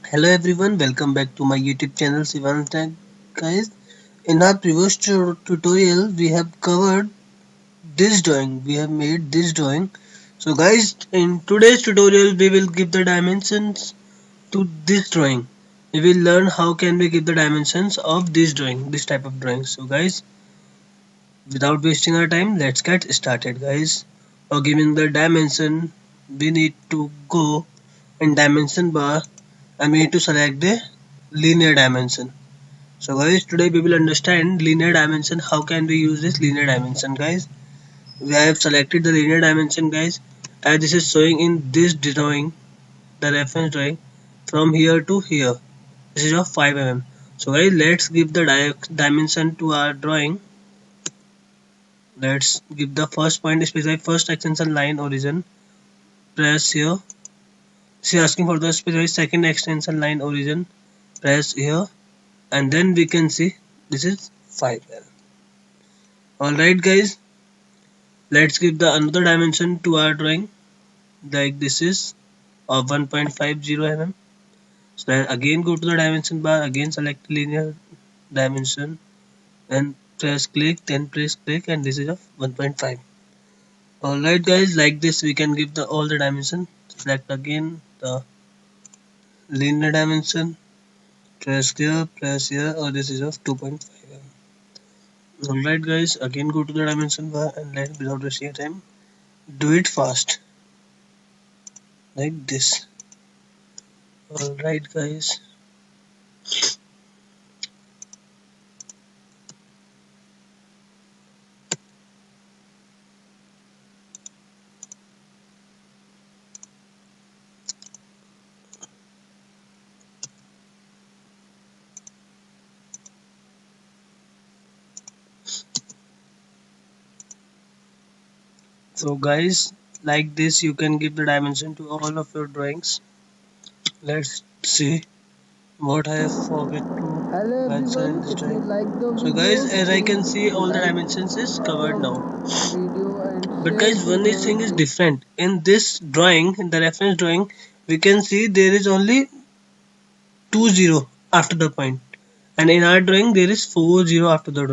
Hello everyone, welcome back to my YouTube channel Sivan Tech. Guys, in our previous tutorial we have covered this drawing. We have made this drawing. So guys, in today's tutorial we will give the dimensions to this drawing. We will learn how can we give the dimensions of this drawing, this type of drawing. So guys, without wasting our time, let's get started guys. For giving the dimension, we need to go in dimension bar and we need to select the linear dimension. So guys, today we will understand linear dimension. How can we use this linear dimension guys? We have selected the linear dimension guys, as this is showing in this drawing, the reference drawing, from here to here. This is of 5 mm. So guys, let's give the dimension to our drawing. Let's give the first point, specify first extension line origin. Press here. She is asking for the specify second extension line origin. Press here, and then we can see this is 5 mm. Alright guys, let's give the another dimension to our drawing, like this is of 1.50 mm. So then again go to the dimension bar, again select linear dimension and press click, then press click, and this is of 1.5. Alright guys, like this we can give the all the dimension. Select again the linear dimension, press here, or this is of 2.5 mm. Alright guys, again go to the dimension bar and let without wasting time do it fast like this. Alright guys, so guys, like this you can give the dimension to all of your drawings. Let's see what I have forget to mention in this drawing. So guys, as I can see, all the dimensions is covered now. But guys, one thing is different. In this drawing, in the reference drawing, we can see there is only 20 after the point, and in our drawing there is 40 after the drawing.